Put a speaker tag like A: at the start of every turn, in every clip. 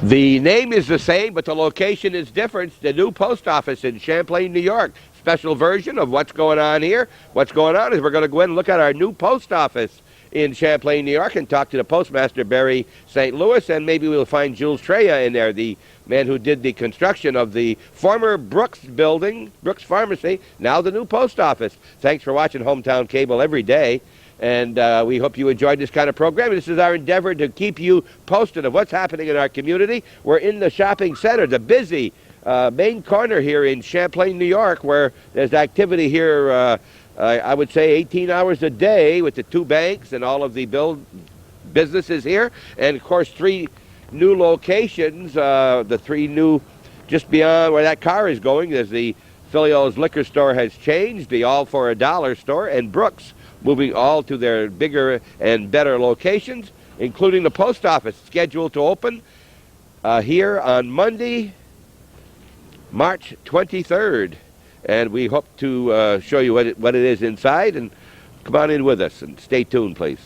A: The name is the same, but the location is different. The new post office in Champlain, New York. Special version of what's going on here. What's going on is we're going to go in and look at our new post office in Champlain, New York, and talk to the postmaster, Barry St. Louis, and maybe we'll find Jules Treya in there, the man who did the construction of the former Brooks building, Brooks Pharmacy, now the new post office. Thanks for watching Hometown Cable every day. And we hope you enjoyed this kind of program. This is our endeavor to keep you posted of what's happening in our community. We're in the shopping center, the busy main corner here in Champlain, New York, where there's activity here, I would say 18 hours a day with the two banks and all of the businesses here. And, of course, 3 new locations, the 3 new just beyond where that car is going. There's the Filio's liquor store has changed, the All for a Dollar store, and Brooks moving all to their bigger and better locations, including the post office, scheduled to open here on Monday, March 23rd. And we hope to show you what it is inside. And come on in with us and stay tuned, please.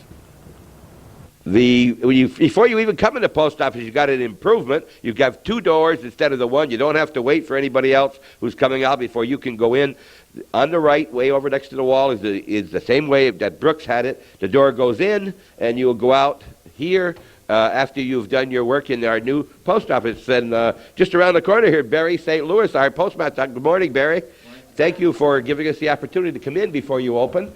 A: Before you even come in the post office, you've got an improvement. You've got 2 doors instead of the 1. You don't have to wait for anybody else who's coming out before you can go in. On the right, way over next to the wall, is the same way that Brooks had it. The door goes in, and you'll go out here after you've done your work in our new post office. And just around the corner here, Barry St. Louis, our postmaster. Good morning, Barry. Thank you for giving us the opportunity to come in before you open.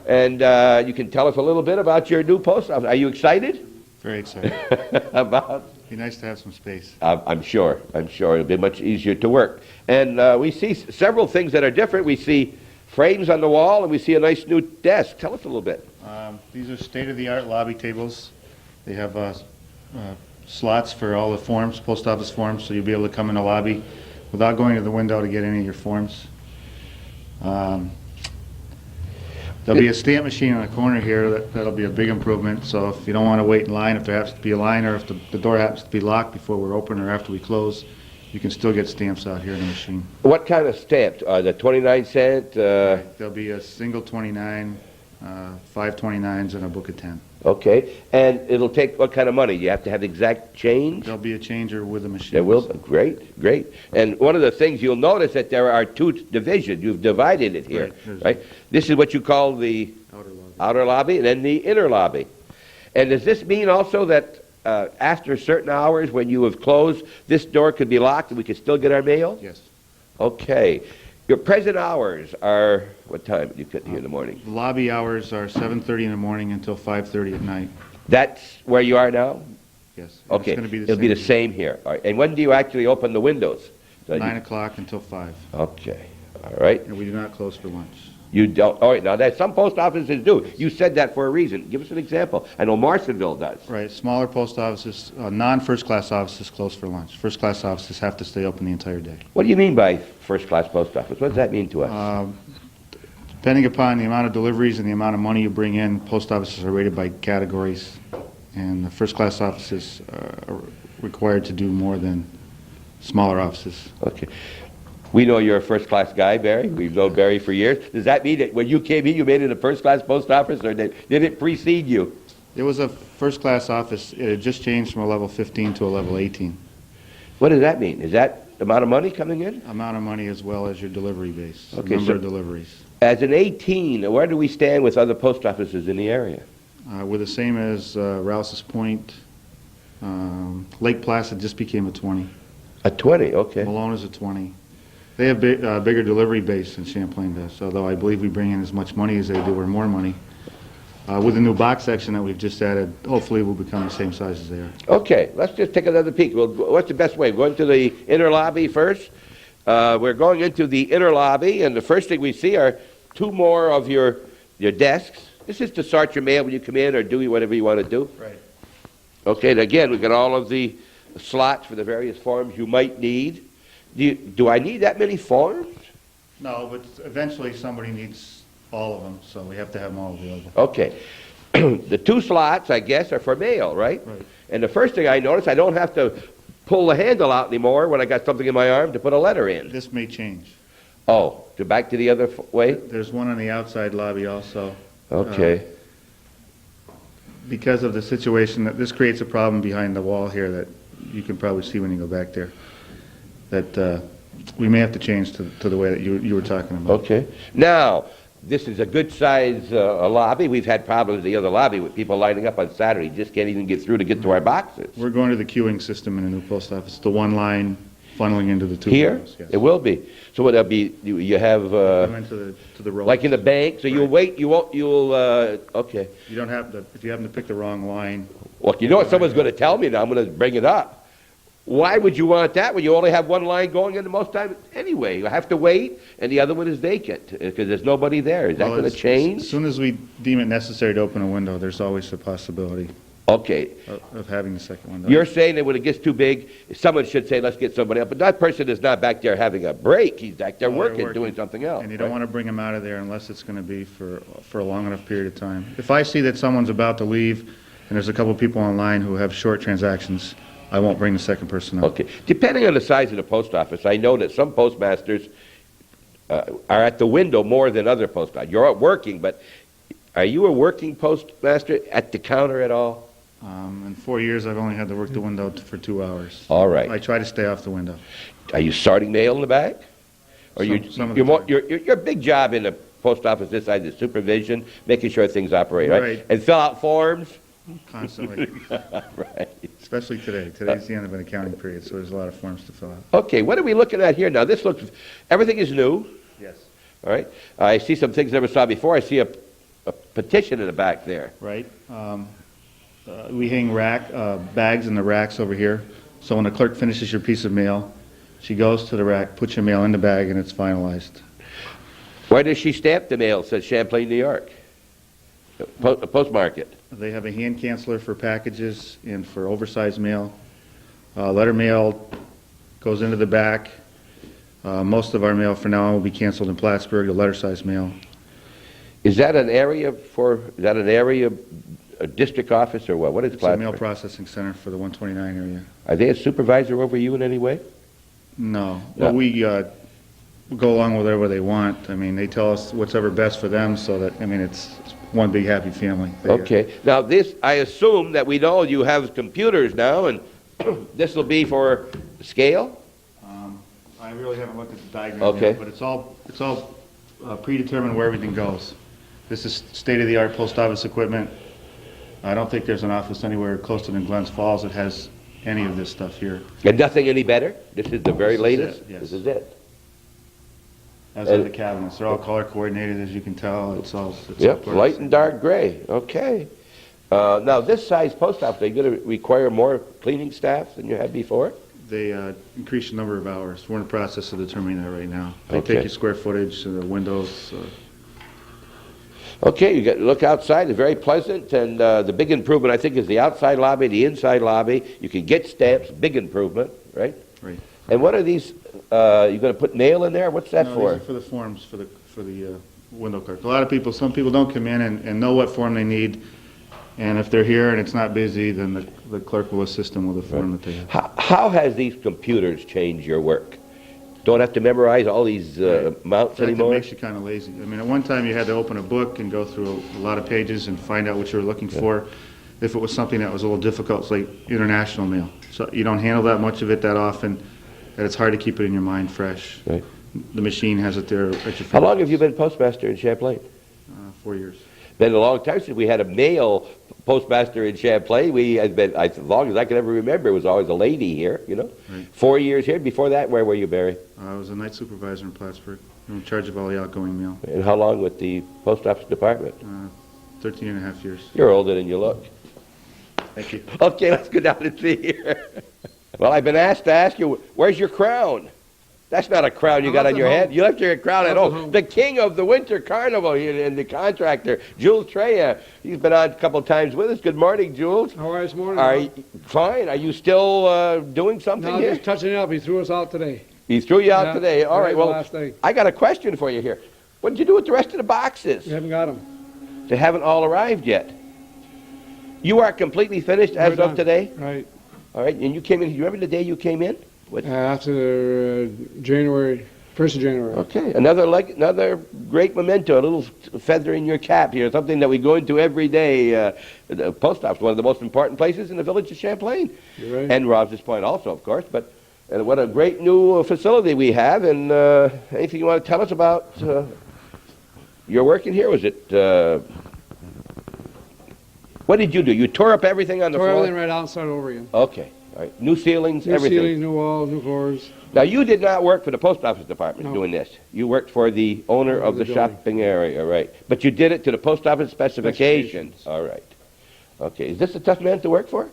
A: And you can tell us a little bit about your new post office. Are you excited?
B: Very excited.
A: About?
B: It'd be nice to have some space.
A: I'm sure. It'll be much easier to work. And we see several things that are different. We see frames on the wall, and we see a nice new desk. Tell us a little bit.
B: These are state-of-the-art lobby tables. They have slots for all the forms, post office forms, so you'll be able to come in the lobby without going to the window to get any of your forms. There'll be a stamp machine in the corner here. That'll be a big improvement. So if you don't want to wait in line, if there happens to be a line, or if the door happens to be locked before we're open or after we close, you can still get stamps out here in the machine.
A: What kind of stamps? The 29-cent?
B: There'll be a single 29, 5 29s, and a book of 10.
A: Okay. And it'll take what kind of money? You have to have exact change?
B: There'll be a changer with the machine.
A: There will? Great, great. And one of the things you'll notice that there are 2 divisions. You've divided it here, right? This is what you call the outer lobby and then the inner lobby. And does this mean also that after certain hours when you have closed, this door could be locked and we could still get our mail?
B: Yes.
A: Okay. Your present hours are, what time do you get here in the morning?
B: The lobby hours are 7:30 in the morning until 5:30 at night.
A: That's where you are now?
B: Yes.
A: Okay.
B: It's going to be
A: It'll be the same here. All right. And when do you actually open the windows?
B: 9 o'clock until 5.
A: Okay. All right.
B: And we do not close for lunch.
A: You don't. All right. Now, that some post offices do. You said that for a reason. Give us an example. I know Marcinville does.
B: Right. Smaller post offices, non-first class offices close for lunch. First class offices have to stay open the entire day.
A: What do you mean by first class post office? What does that mean to us?
B: Depending upon the amount of deliveries and the amount of money you bring in, post offices are rated by categories. And the first class offices are required to do more than smaller offices.
A: Okay. We know you're a first-class guy, Barry. We've known Barry for years. Does that mean that when you came in, you made it a first-class post office, or did it precede you?
B: It was a first-class office. It had just changed from a level 15 to a level 18.
A: What does that mean? Is that the amount of money coming in?
B: Amount of money as well as your delivery base,
A: Okay,
B: number of deliveries.
A: As an 18, where do we stand with other post offices in the area?
B: We're the same as Rouse's Point. Lake Placid just became a 20.
A: A 20, okay.
B: Malone is a 20. They have bigger delivery base than Champlain does, although I believe we bring in as much money as they do or more money. With the new box section that we've just added, hopefully we'll become the same size as they are.
A: Okay, let's just take another peek. Well, what's the best way? Going to the inner lobby first? We're going into the inner lobby, and the first thing we see are 2 more of your desks. This is to sort your mail when you come in or do whatever you want to do.
B: Right.
A: Okay, and again, we've got all of the slots for the various forms you might need. Do I need that many forms?
B: No, but eventually somebody needs all of them, so we have to have them all available.
A: Okay. The 2 slots, I guess, are for mail, right?
B: Right.
A: And the first thing I notice, I don't have to pull the handle out anymore when I got something in my arm to put a letter in.
B: This may change.
A: Oh, back to the other way?
B: There's one on the outside lobby also.
A: Okay.
B: Because of the situation, that this creates a problem behind the wall here, that you can probably see when you go back there, that we may have to change to the way that you were talking about.
A: Okay. Now, this is a good size lobby. We've had problems in the other lobby with people lining up on Saturday. Just can't even get through to get to our boxes.
B: We're going to the queuing system in the new post office, the one line funneling into the two
A: Here?
B: windows, yes.
A: It will be. So what that'll be, you have,
B: Come into the row.
A: like in the bank, so you'll
B: Right.
A: wait, you'll, okay.
B: You don't have to, if you happen to pick the wrong line,
A: Well, you know what someone's going to tell me now, I'm going to bring it up. Why would you want that when you only have one line going in the most time? Anyway, you have to wait, and the other one is vacant, because there's nobody there. Is that
B: well,
A: going to change?
B: as soon as we deem it necessary to open a window, there's always the possibility
A: Okay.
B: of having the second window.
A: You're saying that when it gets too big, someone should say, let's get somebody else. But that person is not back there having a break. He's back there
B: Oh, they're
A: working, doing something else.
B: And you don't
A: right?
B: want to bring them out of there unless it's going to be for a long enough period of time. If I see that someone's about to leave, and there's a couple people online who have short transactions, I won't bring the second person out.
A: Okay. Depending on the size of the post office, I know that some postmasters are at the window more than other postmasters. You're out working, but are you a working postmaster at the counter at all?
B: In 4 years, I've only had to work the window for 2 hours.
A: All right.
B: I try to stay off the window.
A: Are you sorting mail in the back? Or
B: Some of the time.
A: your big job in the post office this side is supervision, making sure things operate, right?
B: Right.
A: And fill out forms?
B: Constantly,
A: Right.
B: especially today. Today's the end of an accounting period, so there's a lot of forms to fill out.
A: Okay, what are we looking at here now? This looks, everything is new,
B: Yes.
A: all right? I see some things I never saw before. I see a petition in the back there.
B: Right. We hang bags in the racks over here, so when the clerk finishes your piece of mail, she goes to the rack, puts your mail in the bag, and it's finalized.
A: Why does she stamp the mail? It says Champlain, New York. Postmark it.
B: They have a hand canceller for packages and for oversized mail. Letter mail goes into the back. Most of our mail for now will be canceled in Plattsburgh, the letter-sized mail.
A: Is that an area a district office or what? What is
B: It's a mail
A: Plattsburgh?
B: processing center for the 129 area.
A: Are they a supervisor over you in any way?
B: No.
A: No.
B: Well, we go along with whatever they want. I mean, they tell us what's ever best for them, so that, I mean, it's one big happy family.
A: Okay. Now this, I assume that we know you have computers now, and this will be for scale?
B: I really haven't looked at the diagram
A: Okay.
B: yet, but it's all predetermined where everything goes. This is state-of-the-art post office equipment. I don't think there's an office anywhere closer than Glens Falls that has any of this stuff here.
A: And nothing any better? This is the very
B: This is
A: latest?
B: it, yes.
A: This is it?
B: As are the cabinets. They're all color coordinated, as you can tell. It's all
A: Yep,
B: part of
A: light
B: the
A: and
B: same.
A: dark gray. Okay. Now, this size post office, are you going to require more cleaning staff than you had before?
B: They increase the number of hours. We're in the process of determining that right now. They
A: Okay.
B: take your square footage, the windows.
A: Okay, look outside, it's very pleasant, and the big improvement, I think, is the outside lobby, the inside lobby. You can get stamps, big improvement, right?
B: Right.
A: And what are these, you going to put mail in there? What's that
B: No,
A: for?
B: these are for the forms for the window clerk. A lot of people, some people don't come in and know what form they need, and if they're here and it's not busy, then the clerk will assist them with the form that they have.
A: How has these computers changed your work? Don't have to memorize all these amounts
B: In fact,
A: anymore?
B: it makes you kind of lazy. I mean, at one time you had to open a book and go through a lot of pages and find out what you were looking for. If it was something that was a little difficult, it's like international mail. So you don't handle that much of it that often, and it's hard to keep it in your mind fresh.
A: Right.
B: The machine has it there at your
A: How long have you been postmaster in Champlain?
B: 4 years.
A: Been a long time since we had a male postmaster in Champlain. We had been, as long as I can ever remember, it was always a lady here, you know.
B: Right.
A: 4 years here. Before that, where were you, Barry?
B: I was a night supervisor in Plattsburgh. I'm in charge of all the outgoing mail.
A: And how long with the post office department?
B: 13 and a half years.
A: You're older than you look.
B: Thank you.
A: Okay, let's go down and see here. Well, I've been asked to ask you, where's your crown? That's not a crown you got on your head. You left your crown at home. The king of the winter carnival here and the contractor, Jules Treya. He's been on a couple of times with us. Good morning, Jules.
C: How are you this morning?
A: Are you fine? Are you still doing something
C: No,
A: here?
C: just touching it up. He threw us out today.
A: He threw you out
C: Yeah,
A: today. All right,
C: the
A: well,
C: last thing.
A: I got a question for you here. What did you do with the rest of the boxes?
C: We haven't got him.
A: They haven't all arrived yet. You are completely finished as
C: We're
A: of
C: done.
A: today?
C: Right.
A: All right, and you came in, you remember the day you came in? What?
C: After January 1st of January.
A: Okay, another great memento, a little feather in your cap here, something that we go into every day. The post office, one of the most important places in the village of Champlain.
C: You're right.
A: And Rouse's Point also, of course. But what a great new facility we have. And anything you want to tell us about your work in here? Was it... what did you do? You tore up everything on the
C: Tore
A: floor?
C: everything right out and started over again.
A: Okay, all right. New ceilings,
C: New
A: everything.
C: ceilings, new walls, new floors.
A: Now, you did not work for the post office department
C: No.
A: doing this. You worked for the owner of the
C: building.
A: shopping area, right? But you did it to the post office specifications.
C: Specifications.
A: All right. Okay. Is this a tough man to work for?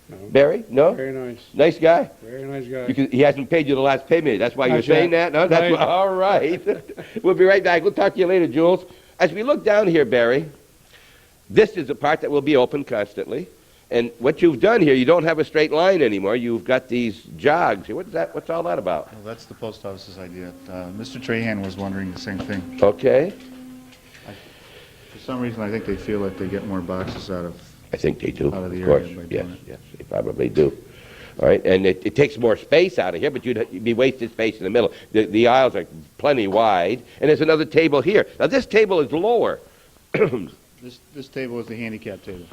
C: No.
A: Barry? No?
C: Very nice.
A: Nice guy?
C: Very nice guy.
A: He hasn't paid you the last payment. That's why you're
C: Not
A: saying
C: yet.
A: that? No? That's
C: Right.
A: all right. We'll be right back. We'll talk to you later, Jules. As we look down here, Barry, this is a part that will be open constantly. And what you've done here, you don't have a straight line anymore. You've got these jogs. What's that? What's all that about?
B: Well, that's the post office's idea. Mr. Trahan was wondering the same thing.
A: Okay.
B: For some reason, I think they feel like they get more boxes out of...
A: I think they do.
B: Out of the
A: course.
B: area by
A: Yes,
B: doing it.
A: yes, they probably do. All right, and it takes more space out of here, but you'd be wasted space in the middle. The aisles are plenty wide, and there's another table here. Now, this table is lower.
B: This table is the handicap table.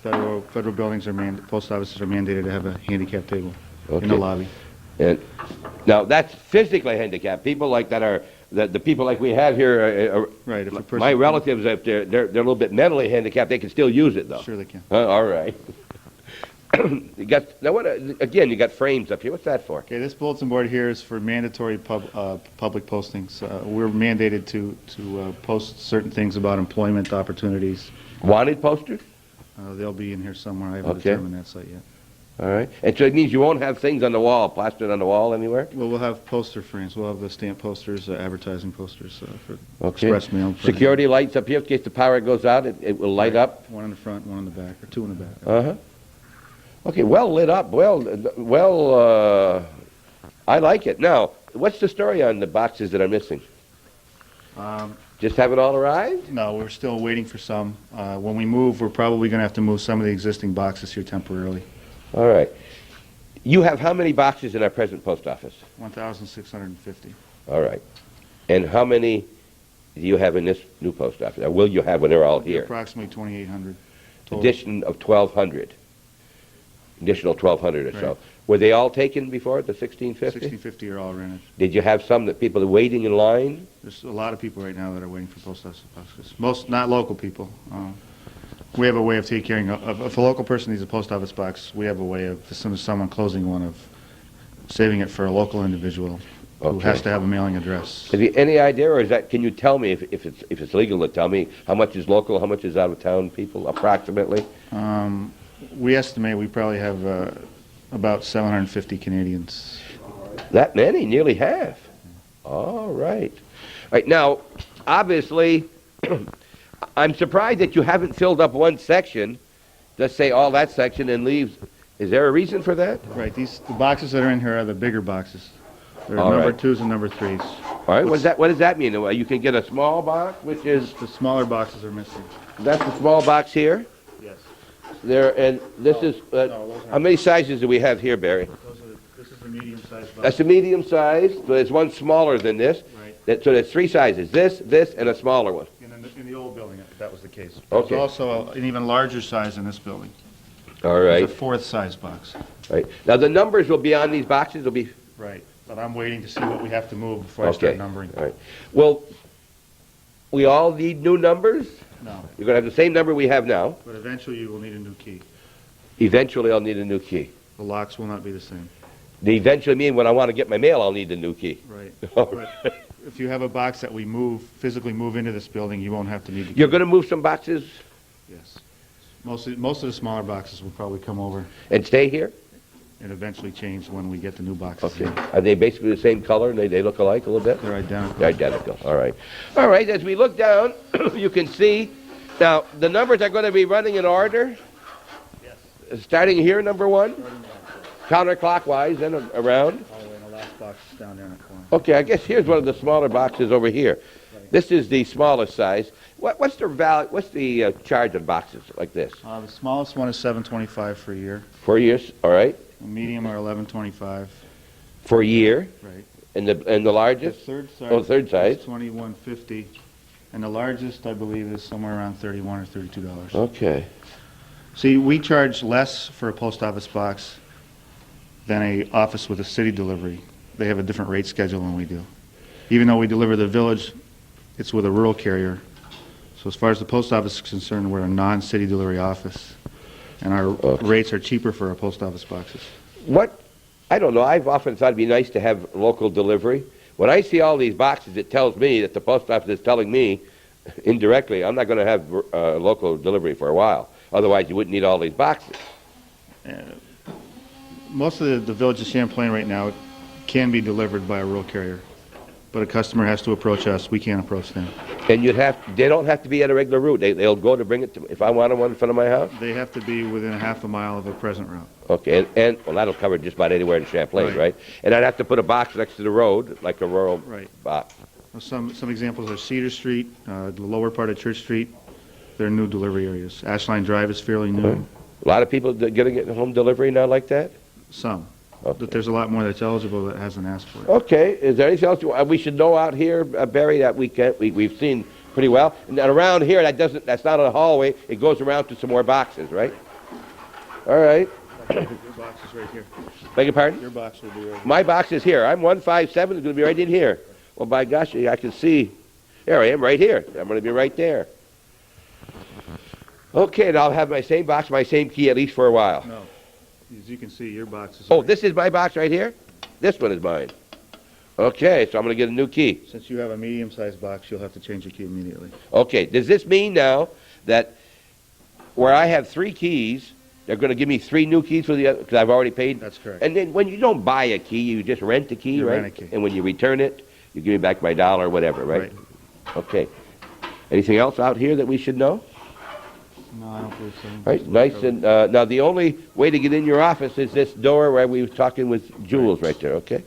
B: Federal buildings post offices are mandated to have a handicap table in
A: Okay.
B: the lobby.
A: And now, that's physically handicapped. People like that are, the people like we have here,
B: Right, if a person...
A: my relatives, if they're a little bit mentally handicapped, they can still use it, though.
B: Sure they can.
A: All right. You got frames up here. What's that for?
B: Okay, this bulletin board here is for mandatory public postings. We're mandated to post certain things about employment opportunities.
A: Wanted posters?
B: They'll be in here somewhere. I haven't
A: Okay.
B: determined that site yet.
A: All right. And so it means you won't have things on the wall, plastered on the wall anywhere?
B: Well, we'll have poster frames. We'll have the stamp posters, advertising posters for
A: Okay.
B: express mail.
A: Security lights up here in case the power goes out, it will light up?
B: One in the front, one in the back, or two in the back.
A: Uh-huh. Okay, well lit up. I like it. Now, what's the story on the boxes that are missing? Just haven't all arrived?
B: No, we're still waiting for some. When we move, we're probably going to have to move some of the existing boxes here temporarily.
A: All right. You have how many boxes in our present post office?
B: 1,650.
A: All right. And how many do you have in this new post office? Or will you have when they're all here?
B: Approximately 2,800 total.
A: Addition of 1,200. Additional 1,200 or so.
B: Right.
A: Were they all taken before, the 1,650?
B: 1,650 are all rented.
A: Did you have some that people are waiting in line?
B: There's a lot of people right now that are waiting for post office boxes. Most, not local people. We have a way of taking care of, if a local person needs a post office box, we have a way of, as soon as someone closing one, of saving it for a local individual who
A: Okay.
B: has to have a mailing address.
A: Have you any idea, or is that, can you tell me, if it's legal to tell me, how much is local, how much is out-of-town people, approximately?
B: We estimate we probably have about 750 Canadians.
A: That many, nearly half. All right. All right, now, obviously, I'm surprised that you haven't filled up one section, just say all that section and leaves. Is there a reason for that?
B: Right, the boxes that are in here are the bigger boxes. They're
A: All
B: number
A: right.
B: 2s and number 3s.
A: All right, what does that mean? You can get a small box, which is,
B: The smaller boxes are missing.
A: that's the small box here?
B: Yes.
A: There, and this is,
B: those
A: how many sizes do we have here, Barry?
B: This is the medium-sized box.
A: That's a medium size, so there's one smaller than this.
B: Right.
A: So there's three sizes, this, and a smaller one.
B: In the old building, that was the case.
A: Okay.
B: There's also an even larger size in this building.
A: All right,
B: It's a fourth size box.
A: right. Now, the numbers will be on these boxes, will be,
B: Right, but I'm waiting to see what we have to move before I start
A: okay,
B: numbering.
A: all right. Well, we all need new numbers?
B: No,
A: You're gonna have the same number we have now.
B: but eventually you will need a new key.
A: Eventually, I'll need a new key.
B: The locks will not be the same.
A: The eventually mean when I want to get my mail, I'll need a new key.
B: Right.
A: All
B: But if you have a box that we physically move into this building, you won't have to need the key.
A: You're gonna move some boxes
B: Yes. Most of the smaller boxes will probably come over
A: and stay here?
B: and eventually change when we get the new boxes.
A: Okay.
B: in.
A: Are they basically the same color and they look alike a little bit?
B: They're identical.
A: They're identical, all right. All right, as we look down, you can see, now, the numbers are going to be running in order. Yes. Starting here, number one, counterclockwise and around.
B: All the way in the last box is down there in the corner.
A: Okay, I guess here's one of the smaller boxes over here. This is the smallest size. What's the charge of boxes like this?
B: The smallest one is $7.25 for a year.
A: 4 years, all right.
B: The medium are $11.25.
A: For a year,
B: Right.
A: And the largest?
B: third size.
A: Oh, third size.
B: Is $21.50, and the largest, I believe, is somewhere around $31 or $32.
A: Okay.
B: See, we charge less for a post office box than a office with a city delivery. They have a different rate schedule than we do. Even though we deliver the village, it's with a rural carrier. So as far as the post office is concerned, we're a non-city delivery office, and our rates are cheaper for our post office boxes.
A: I don't know, I've often thought it'd be nice to have local delivery. When I see all these boxes, it tells me that the post office is telling me, indirectly, I'm not going to have local delivery for a while. Otherwise, you wouldn't need all these boxes.
B: Most of the village of Champlain right now can be delivered by a rural carrier, but a customer has to approach us. We can't approach them.
A: And they don't have to be at a regular route. They'll go to bring it to me. If I want one in front of my house?
B: They have to be within a half a mile of a present route.
A: Okay, and well, that'll cover just about anywhere in Champlain, right? And I'd have to put a box next to the road, like a rural box.
B: Some examples are Cedar Street, the lower part of Church Street. They're new delivery areas. Ashline Drive is fairly new.
A: Okay. A lot of people getting it home delivery now like that?
B: Some.
A: Okay.
B: But there's a lot more that's eligible that hasn't asked for it.
A: Okay, is there anything else we should know out here, Barry, that we've seen pretty well? And around here, that's not a hallway. It goes around to some more boxes, right? All right.
B: Your box is right here.
A: Beg your pardon?
B: Your box will be right here.
A: My box is here. I'm 157. It's going to be right in here. Well, by gosh, I can see. There I am, right here. I'm going to be right there. Okay, and I'll have my same box, my same key, at least for a while.
B: No. As you can see, your box is
A: Oh, this is my box right here? This one is mine. Okay, so I'm going to get a new key.
B: Since you have a medium-sized box, you'll have to change your key immediately.
A: Okay, does this mean now that where I have 3 keys, they're going to give me 3 new keys for the other, because I've already paid?
B: That's correct.
A: And then when you don't buy a key, you just rent a key,
B: You
A: right?
B: rent a key.
A: And when you return it, you give me back my dollar or whatever, right? Okay. Anything else out here that we should know?
B: No, I don't believe so.
A: All right, nice. And now the only way to get in your office is this door where we were talking with Jules right there, okay?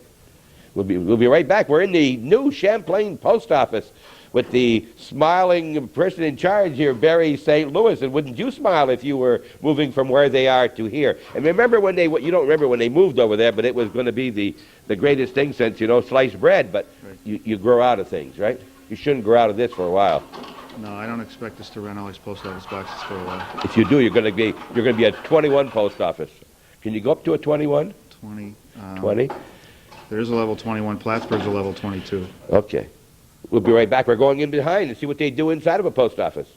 A: We'll be right back. We're in the new Champlain post office with the smiling person in charge here, Barry St. Louis. And wouldn't you smile if you were moving from where they are to here? And remember when you don't remember when they moved over there, but it was going to be the greatest thing since, sliced bread. But you grow out of things, right? You shouldn't grow out of this for a while.
B: No, I don't expect us to rent all these post office boxes for a while.
A: If you do, you're going to be at 21 post office. Can you go up to a 21?
B: 20.
A: 20?
B: There's a level 21. Plattsburgh's a level 22.
A: Okay. We'll be right back. We're going in behind and see what they do inside of a post office.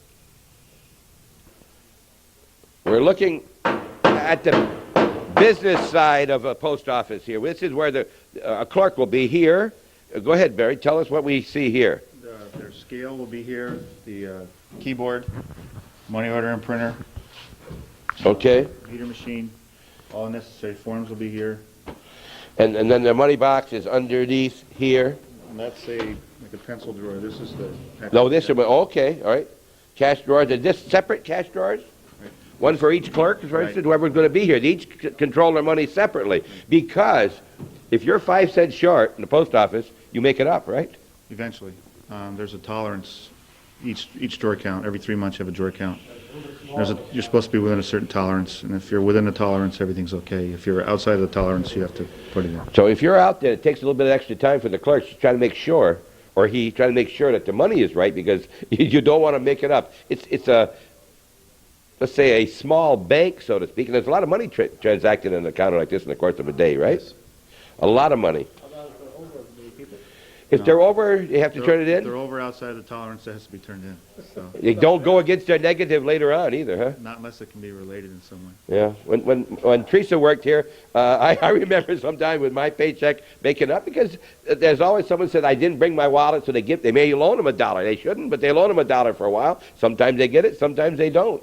A: We're looking at the business side of a post office here. This is where a clerk will be here. Go ahead, Barry. Tell us what we see here.
B: Their scale will be here. The keyboard, money order and printer.
A: Okay.
B: Meter machine. All necessary forms will be here.
A: And then the money box is underneath here.
B: And that's like a pencil drawer. This is the...
A: No, this is, okay, all right. Cash drawers. Are this separate cash drawers?
B: Right.
A: One for each clerk, for instance, whoever's going to be here. They each control their money separately. Because if you're 5 cents short in the post office, you make it up, right?
B: Eventually. There's a tolerance. Each drawer count. Every 3 months you have a drawer count. You're supposed to be within a certain tolerance, and if you're within the tolerance, everything's okay. If you're outside of the tolerance, you have to put it in.
A: So if you're out there, it takes a little bit of extra time for the clerks to try to make sure, or he try to make sure that the money is right, because you don't want to make it up. It's a, let's say, a small bank, so to speak, and there's a lot of money transacted in an account like this in the course of a day, right?
B: Yes.
A: A lot of money. If they're over, you have to turn it
B: If
A: in?
B: they're over outside of the tolerance, it has to be turned in. So,
A: You don't go against their negative later on either, huh?
B: not unless it can be related in some way.
A: Yeah. When Teresa worked here, I remember sometime with my paycheck making up, because there's always someone said I didn't bring my wallet, so they may loan them $1. They shouldn't, but they loan them $1 for a while. Sometimes they get it, sometimes they don't,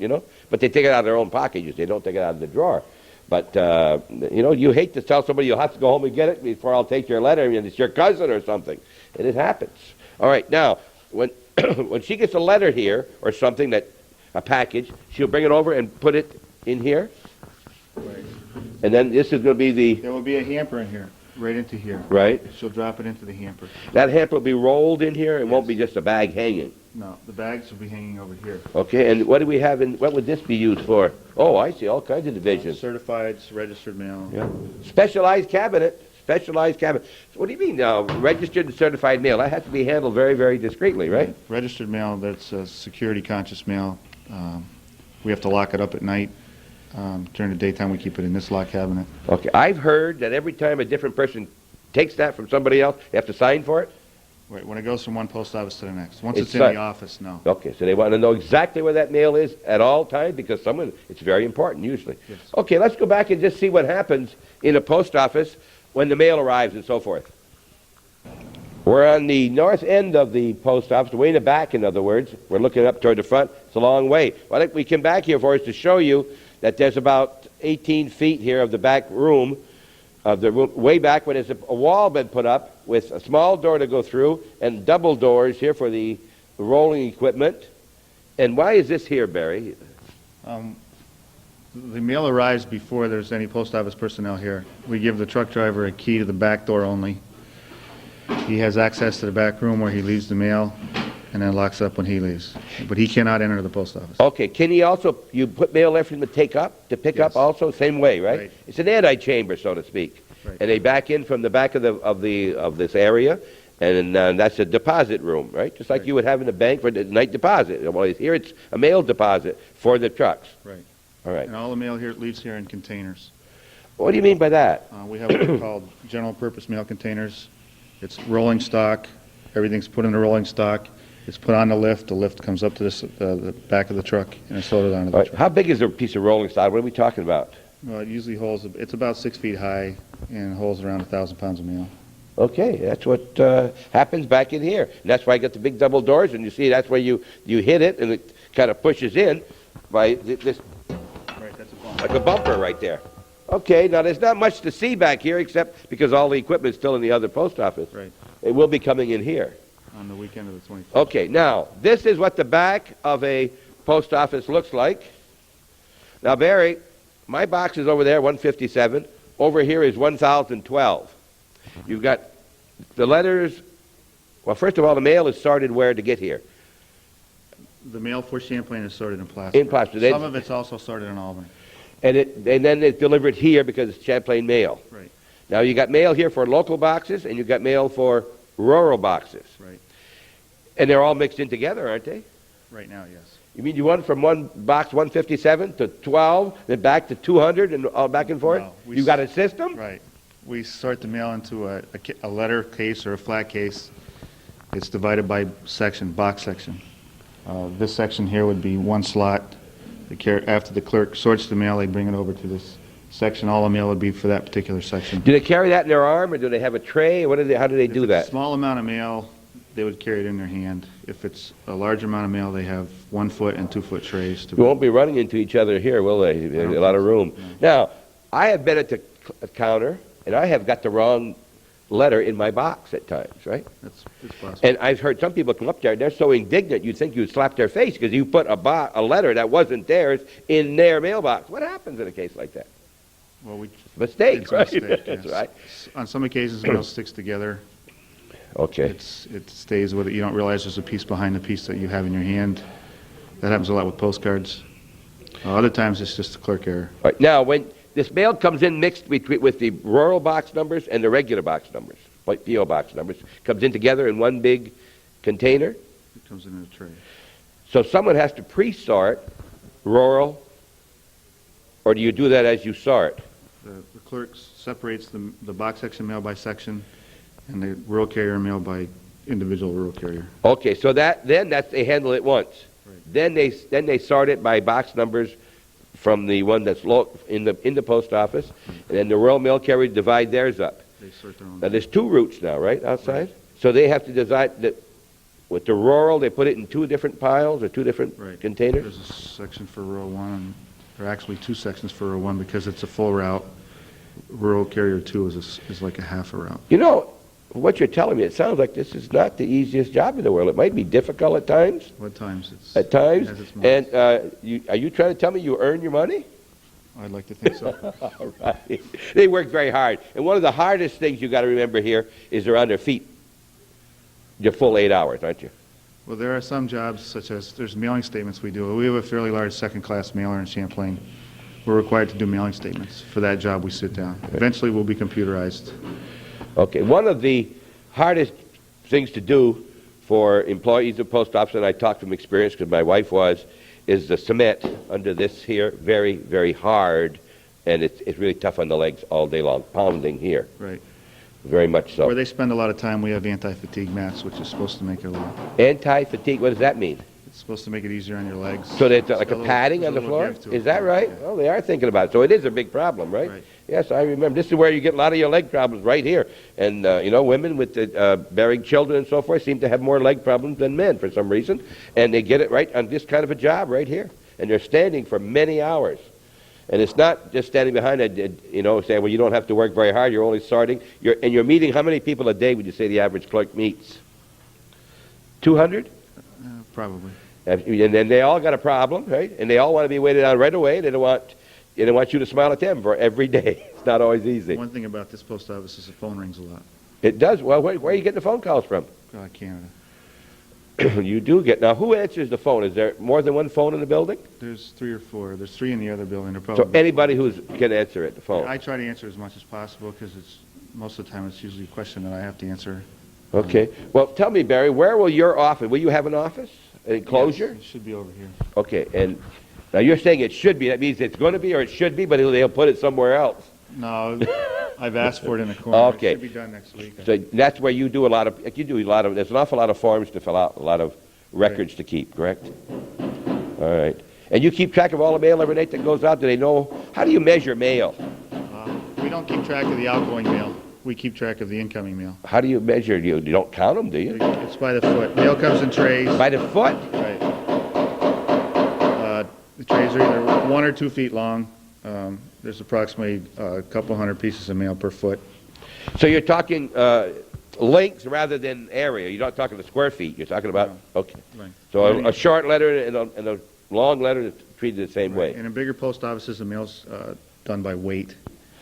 A: But they take it out of their own pocket. They don't take it out of the drawer. But, you hate to tell somebody you'll have to go home and get it before I'll take your letter, and it's your cousin or something. And it happens. All right, now, when when she gets a letter here or something, a package, she'll bring it over and put it in here.
B: Right.
A: And then this is going to be
B: There will be a hamper in here, right into here.
A: right?
B: She'll drop it into the hamper.
A: That hamper will be rolled in here. It won't be
B: Yes.
A: just a bag hanging.
B: No, the bags will be hanging over here.
A: Okay, and what do we have what would this be used for? Oh, I see, all kinds of divisions.
B: Certified, registered mail.
A: Yeah. Specialized cabinet. specialized cabinet. So what do you mean, registered and certified mail? That has to be handled very, very discreetly, right?
B: Registered mail, that's security conscious mail. We have to lock it up at night. During the daytime, we keep it in this lock cabinet.
A: Okay, I've heard that every time a different person takes that from somebody else, they have to sign for it?
B: Right, when it goes from one post office to the next. Once
A: It's
B: it's in
A: not-
B: the office, no.
A: Okay, so they want to know exactly where that mail is at all times because it's very important usually.
B: Yes.
A: Okay, let's go back and just see what happens in a post office when the mail arrives and so forth. We're on the north end of the post office, way in the back, in other words. We're looking up toward the front. It's a long way. Why don't we come back here for us to show you that there's about 18 feet here of the back room, way back when there's a wall been put up with a small door to go through and double doors here for the rolling equipment. And why is this here, Barry?
B: The mail arrives before there's any post office personnel here. We give the truck driver a key to the back door only. He has access to the back room where he leaves the mail and then locks up when he leaves. But he cannot enter the post office.
A: Okay, can he also, you put mail there for him to pick up
B: Yes.
A: also? Same way, right?
B: Right.
A: It's an antechamber, so to speak.
B: Right.
A: And they back in from the back of this area, and that's a deposit room, right? Just like
B: Right.
A: you would have in a bank for the night deposit. Well, here it's a mail deposit for the trucks.
B: Right.
A: All right.
B: And all the mail here leaves here in containers.
A: What do you mean by that?
B: We have what are called general purpose mail containers. It's rolling stock. Everything's put in a rolling stock. It's put on the lift. The lift comes up to the back of the truck and it's loaded onto the
A: All right.
B: truck.
A: How big is a piece of rolling stock? What are we talking about?
B: Well, it usually holds, it's about 6 feet high and holds around 1,000 pounds of mail.
A: Okay, that's what happens back in here. And that's why I got the big double doors, and you see that's where you hit it, and it kind of pushes in by this,
B: Right, that's a bump.
A: like a bumper right there. Okay, now there's not much to see back here except because all the equipment's still in the other post office.
B: Right,
A: It will be coming in here.
B: on the weekend of the 25th.
A: Okay, now, this is what the back of a post office looks like. Now, Barry, my box is over there, 157. Over here is 1012. You've got the letters. Well, first of all, the mail is sorted where to get here?
B: The mail for Champlain is sorted in plastic.
A: In plastic.
B: Some of it's also sorted in Albany.
A: And then it's delivered here because it's Champlain mail.
B: Right,
A: Now, you got mail here for local boxes, and you've got mail for rural boxes.
B: right.
A: And they're all mixed in together, aren't they?
B: Right now, yes.
A: You mean you went from one box 157 to 12, then back to 200 and all back and forth?
B: No,
A: You got a system?
B: Right. We sort the mail into a letter case or a flat case. It's divided by section, box section. This section here would be one slot. After the clerk sorts the mail, they bring it over to this section. All the mail would be for that particular section.
A: Do they carry that in their arm, or do they have a tray? How do they do
B: If it's
A: that?
B: a small amount of mail, they would carry it in their hand. If it's a large amount of mail, they have 1 foot and 2 foot trays.
A: You won't be running into each other here, will they? There's a lot of room. Now, I have been at the counter, and I have got the wrong letter in my box at times, right?
B: It's possible.
A: And I've heard some people come up there, and they're so indignant, you'd think you'd slap their face because you put a letter that wasn't theirs in their mailbox. What happens in a case like that?
B: Well,
A: Mistake,
B: it's a
A: right?
B: mistake,
A: That's
B: yes.
A: right.
B: On some occasions, mail sticks together.
A: Okay.
B: It stays with it. You don't realize there's a piece behind the piece that you have in your hand. That happens a lot with postcards. Other times, it's just a clerk error.
A: All right. Now, when this mail comes in mixed with the rural box numbers and the regular box numbers, like P.O. box numbers, comes in together in one big container.
B: It comes in a tray.
A: So someone has to pre-sort rural, or do you do that as you sort?
B: The clerk separates the box section mail by section, and the rural carrier mail by individual rural carrier.
A: Okay, so they handle it once.
B: Right.
A: Then they sort it by box numbers from the one that's in the post office, and then the rural mail carrier divide theirs up.
B: They sort their own.
A: Now there's 2 routes now, right, outside? So they have to decide that with the rural, they put it in 2 different piles or 2 different
B: Right.
A: containers?
B: There's a section for rural 1, and there are actually 2 sections for rural 1 because it's a full route. Rural carrier 2 is like a half a route.
A: You know, what you're telling me, it sounds like this is not the easiest job in the world. It might be difficult at times.
B: What times it's...
A: At times.
B: It has its moments.
A: And are you trying to tell me you earn your money?
B: I'd like to think so.
A: All right. They work very hard. And one of the hardest things you got to remember here is they're on their feet. Your full 8 hours, aren't you?
B: Well, there are some jobs, such as there's mailing statements we do. We have a fairly large second-class mailer in Champlain. we're required to do mailing statements. For that job, we sit down. Eventually, we'll be computerized.
A: Okay. One of the hardest things to do for employees of post office, and I talk from experience because my wife was, is the cement under this here, very, very hard, and it's really tough on the legs all day long, pounding here.
B: Right.
A: Very much so.
B: Where they spend a lot of time, we have anti-fatigue mats, which is supposed to make it a little...
A: Anti-fatigue, what does that mean?
B: It's supposed to make it easier on your legs.
A: So there's like a padding on the
B: there's a little
A: floor?
B: give to it.
A: Is that right?
B: Yeah.
A: Oh, they are thinking about it. So it is a big problem, right?
B: Right.
A: Yes, I remember. This is where you get a lot of your leg problems, right here. And, you know, women with bearing children and so forth seem to have more leg problems than men for some reason. And they get it right on this kind of a job right here. And they're standing for many hours. And it's not just standing behind it, you know, saying, well, you don't have to work very hard. You're only sorting. You're meeting how many people a day would you say the average clerk meets? 200?
B: Probably.
A: And then they all got a problem, right? And they all want to be waited on right away. They don't want you to smile at them for every day. It's not always easy.
B: One thing about this post office is the phone rings a lot.
A: It does. Well, where are you getting the phone calls from?
B: Canada.
A: You do get. Now, who answers the phone? Is there more than one phone in the building?
B: There's 3 or 4. There's 3 in the other building. They're
A: So
B: probably...
A: anybody who can answer it, the phone.
B: I try to answer as much as possible because most of the time it's usually a question that I have to answer.
A: Okay. Well, tell me, Barry, where will your office? Will you have an office? An enclosure?
B: Yes, it should be over here.
A: Okay. And now you're saying it should be. That means it's going to be or it should be, but they'll put it somewhere else.
B: No, I've asked for it in a corner.
A: Okay.
B: It should be done next week.
A: So that's where you do a lot of. There's an awful lot of forms to fill out, a lot of records to keep. Correct. All right. And you keep track of all the mail every night that goes out. Do they know? How do you measure mail?
B: We don't keep track of the outgoing mail. We keep track of the incoming mail.
A: How do you measure? You don't count them, do you?
B: It's by the foot. Mail comes in trays.
A: By the foot?
B: Right. The trays are either 1 or 2 feet long. There's approximately a couple hundred pieces of mail per foot.
A: So you're talking length rather than area. You're not talking the square feet. You're talking about okay.
B: Length.
A: So a short letter and a long letter is treated the same way.
B: And in bigger post offices, the mail's done by weight.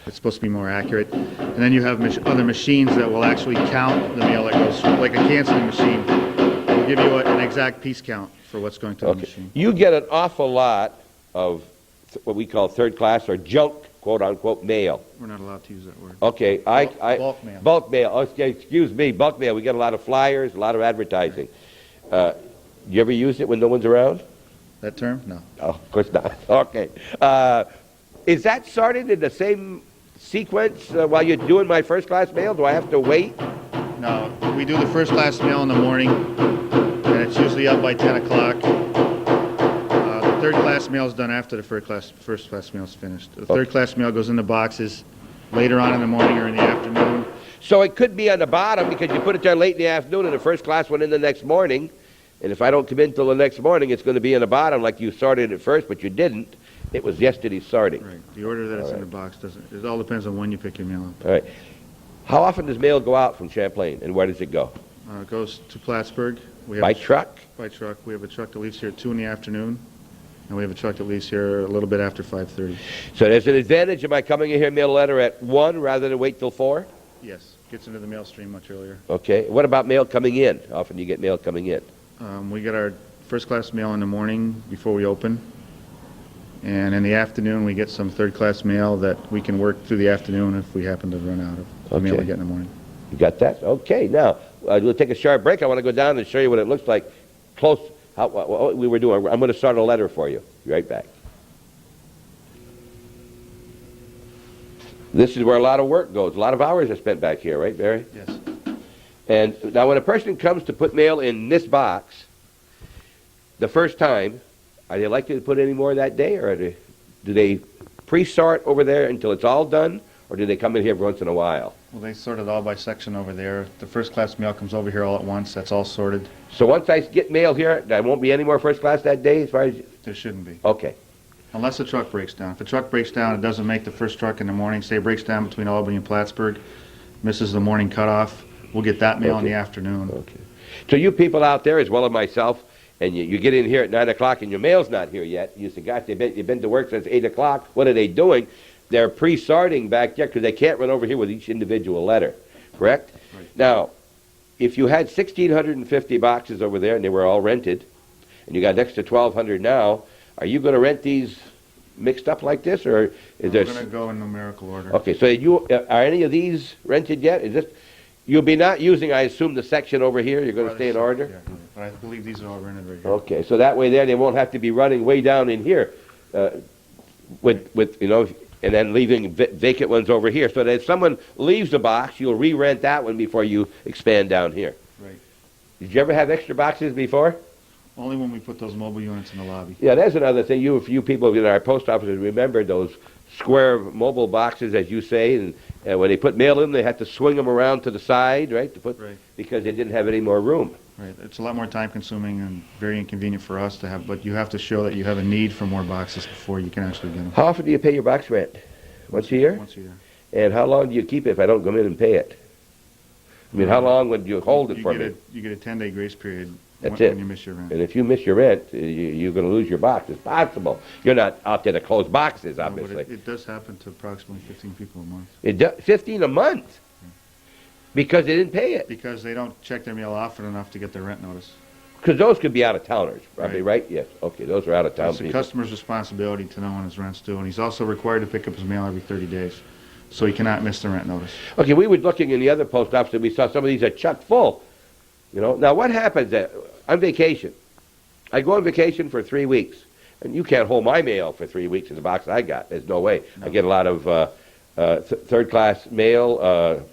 B: It's supposed to be more accurate. And then you have other machines that will actually count the mail that goes through, like a canceling machine. It will give you an exact piece count for what's going through the machine.
A: You get an awful lot of what we call third class or junk, quote unquote, mail.
B: We're not allowed to use that word.
A: Okay,
B: Bulk mail.
A: Bulk mail. Oh, excuse me, bulk mail. We get a lot of flyers, a lot of advertising. You ever use it when no one's around?
B: That term? No.
A: Oh, of course not. Okay. Is that sorted in the same sequence while you're doing my first class mail? Do I have to wait?
B: No. We do the first class mail in the morning, and it's usually up by 10 o'clock. The third class mail is done after the first class mail is finished. The third class mail goes in the boxes later on in the morning or in the afternoon.
A: So it could be on the bottom because you put it there late in the afternoon and the first class went in the next morning. And if I don't come in till the next morning, it's going to be in the bottom like you sorted it first, but you didn't. It was yesterday's sorting.
B: Right. The order that it's in the box doesn't. It all depends on when you pick your mail up.
A: All right. How often does mail go out from Champlain, and where does it go?
B: It goes to Plattsburgh.
A: By truck?
B: By truck. We have a truck that leaves here at 2 in the afternoon, and we have a truck that leaves here a little bit after 5:30.
A: So there's an advantage of my coming in here, mail a letter at 1 rather than wait till 4?
B: Yes. Gets into the mail stream much earlier.
A: Okay. What about mail coming in? How often do you get mail coming in?
B: We get our first class mail in the morning before we open. And in the afternoon, we get some third class mail that we can work through the afternoon if we happen to run out of the mail we get in the morning.
A: You got that? Okay. Now, we'll take a short break. I want to go down and show you what it looks like close, what we were doing. I'm going to start a letter for you. Be right back. This is where a lot of work goes. A lot of hours are spent back here, right, Barry?
B: Yes.
A: And now when a person comes to put mail in this box, the first time, are they likely to put any more that day, or do they pre-sort over there until it's all done, or do they come in here once in a while?
B: Well, they sort it all by section over there. The first class mail comes over here all at once. That's all sorted.
A: So once I get mail here, there won't be any more first class that day as far as...
B: There shouldn't be.
A: Okay.
B: Unless the truck breaks down. If the truck breaks down, it doesn't make the first truck in the morning. Say it breaks down between Albany and Plattsburgh, misses the morning cutoff, we'll get that mail in the afternoon.
A: Okay. So you people out there, as well as myself, and you get in here at 9 o'clock and your mail's not here yet, you say, gosh, you've been to work since 8 o'clock. What are they doing? They're pre-sorting back there because they can't run over here with each individual letter, correct?
B: Right.
A: Now, if you had 1,650 boxes over there and they were all rented, and you got next to 1,200 now, are you going to rent these mixed up like this, or is
B: We're
A: there?
B: going to go in numerical order.
A: Okay, so are any of these rented yet? Is this, you'll be not using, I assume, the section over here? You're going to stay in order?
B: Yeah, but I believe these are all rented right here.
A: Okay, so that way there they won't have to be running way down in here with you know, and then leaving vacant ones over here. So that if someone leaves the box, you'll re-rent that one before you expand down here.
B: Right.
A: Did you ever have extra boxes before?
B: Only when we put those mobile units in the lobby.
A: Yeah, that's another thing. You people in our post offices remember those square mobile boxes, as you say, and when they put mail in, they had to swing them around to the side, right,
B: Right.
A: because they didn't have any more room.
B: Right. It's a lot more time consuming and very inconvenient for us to have, but you have to show that you have a need for more boxes before you can actually get them.
A: How often do you pay your box rent? Once a year?
B: Once a year.
A: And how long do you keep it if I don't come in and pay it? I mean, how long would you hold it for me?
B: You get a 10-day grace period
A: That's
B: when
A: it.
B: you miss your rent.
A: And if you miss your rent, you're going to lose your box. It's possible. You're not out there to close boxes,
B: No, but
A: obviously.
B: it does happen to approximately 15 people a month.
A: 15 a month because they didn't pay it.
B: Because they don't check their mail often enough to get their rent notice.
A: Because those could be out-of-towners, probably, right? Yes. Okay, those are out-of-town
B: It's the
A: people.
B: customer's responsibility to know when his rent's due, and he's also required to pick up his mail every 30 days. So he cannot miss the rent notice.
A: Okay, we were looking in the other post office and we saw some of these are chock full. You know, now what happens on vacation? I go on vacation for 3 weeks, and you can't hold my mail for 3 weeks in the box I got. There's no way.
B: No.
A: I get a lot of third-class mail,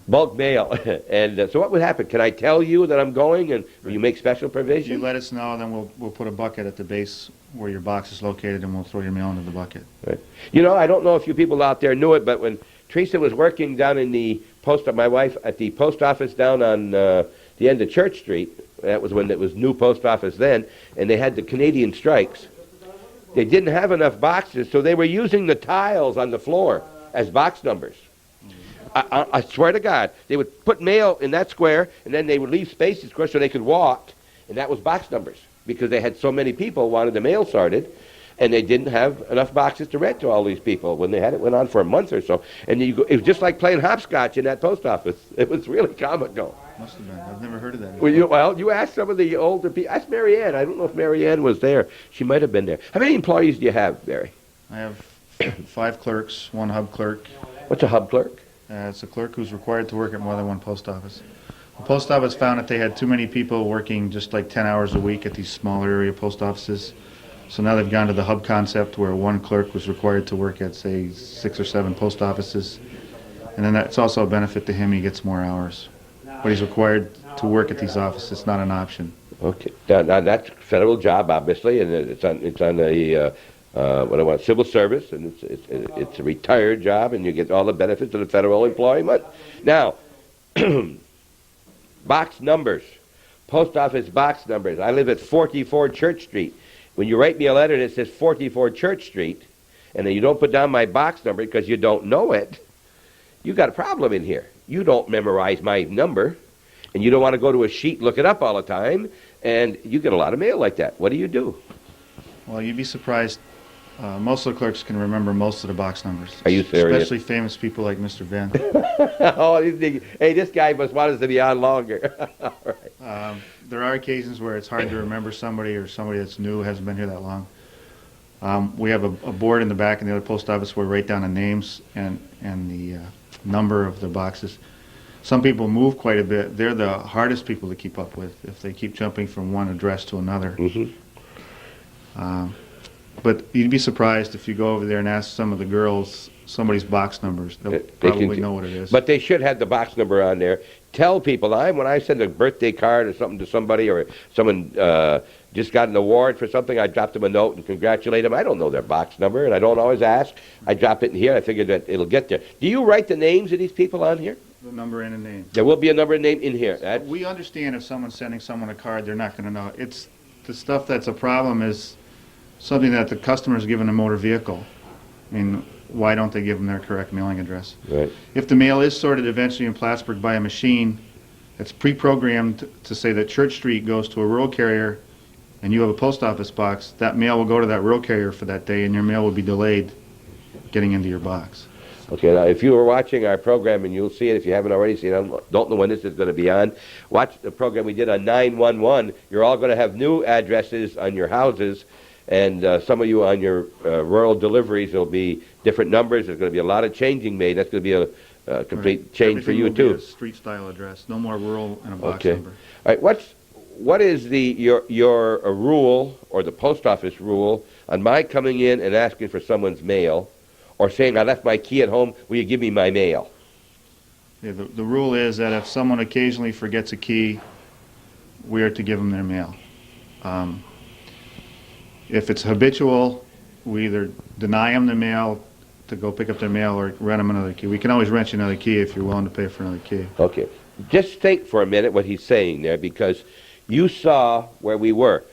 B: Bulk mail.
A: and so what would happen? Can I tell you that I'm going, and will you make special
B: If you
A: provision?
B: let us know, then we'll put a bucket at the base where your box is located, and we'll throw your mail into the bucket.
A: Right. You know, I don't know if you people out there knew it, but when Teresa was working down in the my wife at the post office down on the end of Church Street, that was when it was new post office then, and they had the Canadian strikes. They didn't have enough boxes, so they were using the tiles on the floor as box numbers. I swear to God, they would put mail in that square, and then they would leave spaces, of course, so they could walk, and that was box numbers, because they had so many people wanted the mail sorted, and they didn't have enough boxes to rent to all these people when they had it went on for a month or so. And it was just like playing hopscotch in that post office. It was really comical.
B: Must have been. I've never heard of that.
A: Well, you asked some of the older people. Ask Mary Ann. I don't know if Mary Ann was there. She might have been there. How many employees do you have, Barry?
B: I have 5 clerks, 1 hub clerk.
A: What's a hub clerk?
B: It's a clerk who's required to work at more than one post office. The post office found that they had too many people working just like 10 hours a week at these smaller area post offices. So now they've gone to the hub concept where 1 clerk was required to work at, say, 6 or 7 post offices. And then that's also a benefit to him. He gets more hours. But he's required to work at these offices. It's not an option.
A: Okay. Now that's a federal job, obviously, and it's on the what I want, civil service, and it's a retired job, and you get all the benefits of the federal employment. Now, box numbers, post office box numbers. I live at 44 Church Street. When you write me a letter that says 44 Church Street, and then you don't put down my box number because you don't know it, you got a problem in here. You don't memorize my number, and you don't want to go to a sheet and look it up all the time, and you get a lot of mail like that. What do you do?
B: Well, you'd be surprised. Most of the clerks can remember most of the box numbers.
A: Are you serious?
B: Especially famous people like Mr. Van.
A: Oh, you think, hey, this guy must want us to be on longer. All right.
B: There are occasions where it's hard to remember somebody or somebody that's new, hasn't been here that long. We have a board in the back in the other post office where we write down the names and the number of the boxes. Some people move quite a bit. They're the hardest people to keep up with if they keep jumping from one address to another.
A: Mm-hmm.
B: But you'd be surprised if you go over there and ask some of the girls somebody's box numbers. They'll probably know what it is.
A: But they should have the box number on there. Tell people, when I send a birthday card or something to somebody, or someone just got an award for something, I drop them a note and congratulate them. I don't know their box number, and I don't always ask. I drop it in here. I figure that it'll get there. Do you write the names of these people on here?
B: The number and a name.
A: There will be a number and name in here.
B: We understand if someone's sending someone a card, they're not going to know. It's the stuff that's a problem is something that the customer's given a motor vehicle. I mean, why don't they give them their correct mailing address?
A: Right.
B: If the mail is sorted eventually in Plattsburgh by a machine, it's pre-programmed to say that Church Street goes to a rural carrier and you have a post office box, that mail will go to that rural carrier for that day and your mail will be delayed getting into your box.
A: Okay, now if you were watching our program, and you'll see it if you haven't already seen it, don't know when this is going to be on, watch the program we did on 911. You're all going to have new addresses on your houses, And some of you on your rural deliveries, there'll be different numbers. There's going to be a lot of changing made. That's going to be a complete change for you,
B: Everything will
A: too.
B: be a street style address. No more rural and a box
A: Okay.
B: number.
A: All right, what is your rule or the post office rule on my coming in and asking for someone's mail, or saying I left my key at home, will you give me my mail?
B: Yeah, the rule is that if someone occasionally forgets a key, we are to give them their mail. If it's habitual, we either deny them the mail to go pick up their mail or rent them another key. We can always rent you another key if you're willing to pay for another key.
A: Okay. Just think for a minute what he's saying there, because you saw where we were.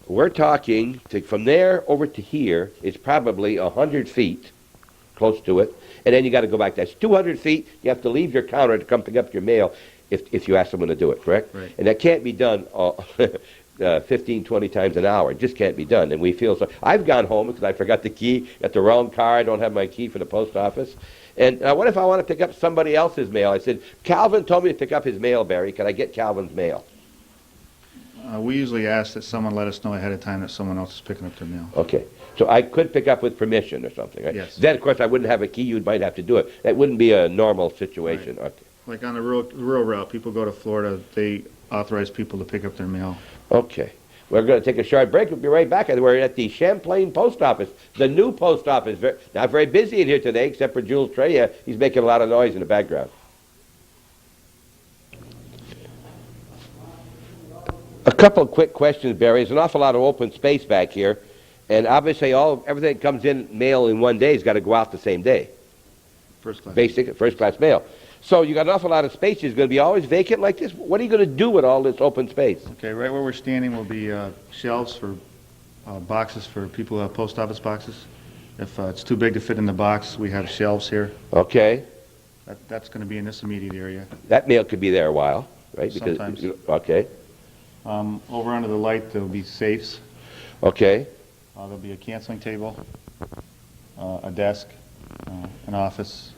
A: We're talking from there over to here is probably 100 feet, close to it, and then you got to go back. That's 200 feet. You have to leave your counter to come pick up your mail if you ask someone to do it, correct?
B: Right.
A: And that can't be done 15, 20 times an hour. It just can't be done. And we feel so. I've gone home because I forgot the key, got the wrong car, I don't have my key for the post office. And what if I want to pick up somebody else's mail? I said, Calvin told me to pick up his mail, Barry. Can I get Calvin's mail?
B: We usually ask that someone let us know ahead of time that someone else is picking up their mail.
A: Okay. So I could pick up with permission or something, right?
B: Yes.
A: Then, of course, I wouldn't have a key. You might have to do it. That wouldn't be a normal situation.
B: Right.
A: Okay.
B: Like on the rural route, people go to Florida, they authorize people to pick up their mail.
A: Okay. We're going to take a short break. We'll be right back. We're at the Champlain Post Office, the new post office. Not very busy in here today, except for Jules Treya. He's making a lot of noise in the background. A couple of quick questions, Barry. There's an awful lot of open space back here, and obviously everything that comes in mail in one day has got to go out the same day.
B: First class.
A: Basic, first-class mail. So you got an awful lot of space. Is going to be always vacant like this? What are you going to do with all this open space?
B: Okay, right where we're standing will be shelves for boxes for people who have post office boxes. If it's too big to fit in the box, we have shelves here.
A: Okay.
B: That's going to be in this immediate area.
A: That mail could be there a while, right?
B: Sometimes.
A: Okay.
B: Over under the light, there'll be safes.
A: Okay.
B: There'll be a canceling table, a desk, an office.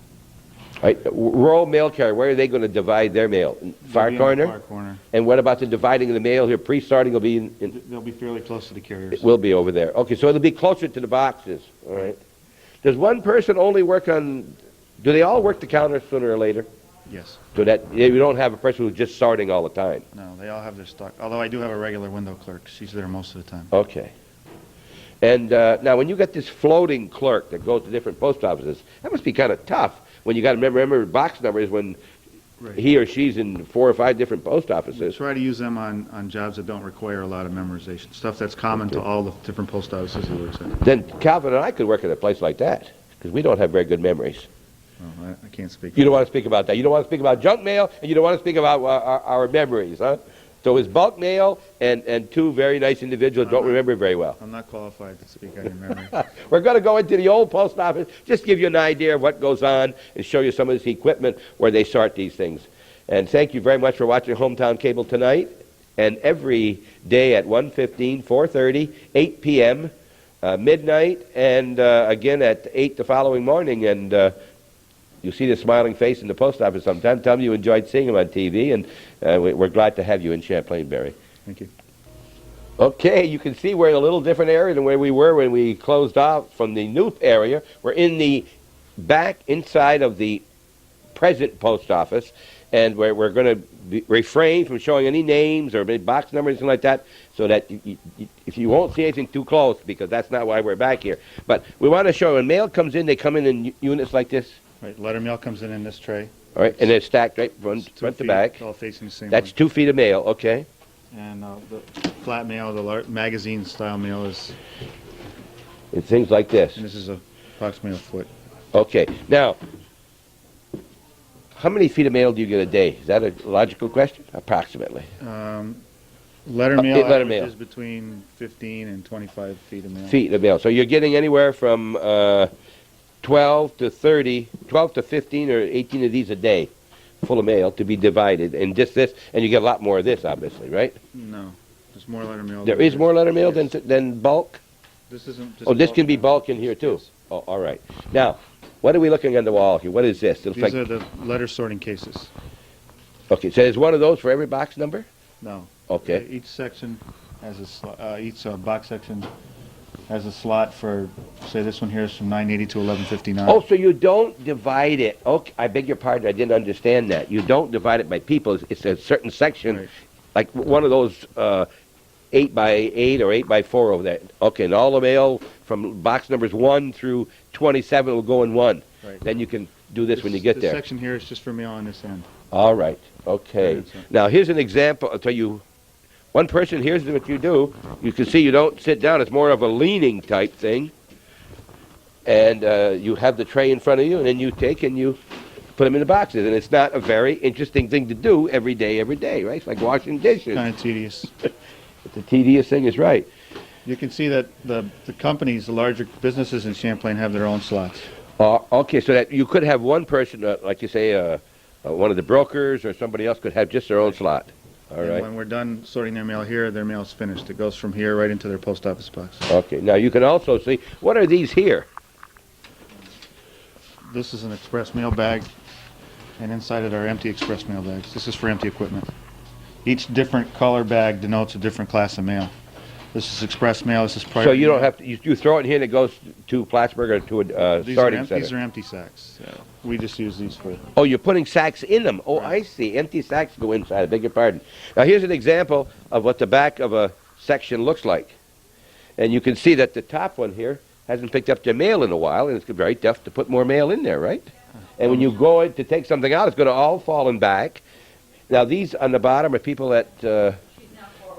A: All right. Rural mail carrier, where are they going to divide their mail? Far
B: They'll be in the
A: corner?
B: far corner.
A: And what about the dividing of the mail here? Pre-sorting will be
B: They'll be fairly close to the carriers.
A: it will be over there. Okay, so it'll be closer to the boxes. All right. Does one person only work on, do they all work the counter sooner or later?
B: Yes.
A: So that you don't have a person who's just sorting all the time?
B: No, they all have their stock. Although I do have a regular window clerk. She's there most of the time.
A: Okay. And now when you got this floating clerk that goes to different post offices, that must be kind of tough when you got to remember box numbers when
B: Right.
A: he or she's in 4 or 5 different post offices.
B: Try to use them on jobs that don't require a lot of memorization. Stuff that's common to all the different post offices he works at.
A: Then Calvin and I could work at a place like that because we don't have very good memories.
B: Oh, I can't speak.
A: You don't want to speak about that. You don't want to speak about junk mail, and you don't want to speak about our memories, huh? So it's bulk mail and 2 very nice individuals don't remember very well.
B: I'm not qualified to speak on your memory.
A: We're going to go into the old post office, just give you an idea of what goes on and show you some of this equipment where they sort these things. And thank you very much for watching Hometown Cable tonight and every day at 1:15, 4:30, 8 p.m., midnight, and again at 8 the following morning. And you'll see the smiling face in the post office sometime. Tell me you enjoyed seeing him on TV, and we're glad to have you in Champlain, Barry.
B: Thank you.
A: Okay, you can see we're in a little different area than where we were when we closed off from the new area. We're in the back inside of the present post office, and we're going to refrain from showing any names or box numbers, anything like that, so that if you won't see anything too close, because that's not why we're back here. But we want to show when mail comes in, they come in units like this.
B: Right, letter mail comes in this tray.
A: All right, and they're stacked right
B: It's
A: front
B: 2
A: to back.
B: feet, all facing the same
A: That's
B: way.
A: 2 feet of mail, okay.
B: And the flat mail, the magazine style mail is,
A: And things like this.
B: and this is approximately a foot.
A: Okay, now, how many feet of mail do you get a day? Is that a logical question? Approximately.
B: Letter mail
A: letter mail.
B: averages between 15 and 25 feet of mail.
A: Feet of mail. So you're getting anywhere from 12 to 30, 12 to 15 or 18 of these a day, full of mail to be divided. And just this, and you get a lot more of this, obviously, right?
B: No, there's more letter mail.
A: There
B: than
A: is more letter mail
B: Yes.
A: than bulk?
B: This isn't.
A: Oh, this can be
B: mail.
A: bulk in here, too?
B: Yes.
A: Oh, all right. Now, what are we looking on the wall here? What is this? It looks
B: These
A: like,
B: are the letter sorting cases.
A: okay, so there's one of those for every box number?
B: No.
A: Okay.
B: Each section has each box section has a slot for, say this one here is from 980 to 1159.
A: Oh, so you don't divide it. Okay, I beg your pardon. I didn't understand that. You don't divide it by people. It's a certain section,
B: Right.
A: like one of those 8 by 8 or 8 by 4 over there. Okay, and all the mail from box numbers 1 through 27 will go in one.
B: Right.
A: Then you can do this when you get
B: This
A: there.
B: section here is just for mail on this end.
A: All right. Okay.
B: Right, sir.
A: Now here's an example. I'll tell you. One person. Here's what you do. You can see you don't sit down. It's more of a leaning type thing. And you have the tray in front of you, and then you take and you put them in the boxes. And it's not a very interesting thing to do every day, right? It's like washing dishes.
B: Kind of tedious.
A: But the tedious thing is right.
B: You can see that the companies, the larger businesses in Champlain have their own slots.
A: Okay, so that you could have one person, like you say, one of the brokers or somebody else could have just their own slot. All
B: And
A: right.
B: when we're done sorting their mail here, their mail's finished. It goes from here right into their post office box.
A: Okay. Now you can also see, what are these here?
B: This is an express mail bag, and inside it are empty express mail bags. This is for empty equipment. Each different color bag denotes a different class of mail. This is express mail. This is private.
A: So you don't
B: mail.
A: have to, you throw it in here and it goes to Plattsburgh or to a
B: These
A: sorting center.
B: These are empty sacks. We just use these for.
A: Oh, you're putting sacks in them. Oh,
B: Right.
A: I see. Empty sacks go inside. I beg your pardon. Now, here's an example of what the back of a section looks like. And you can see that the top one here hasn't picked up their mail in a while, and it's very tough to put more mail in there, right? And when you go in to take something out, it's going to all fall in back. Now, these on the bottom are people that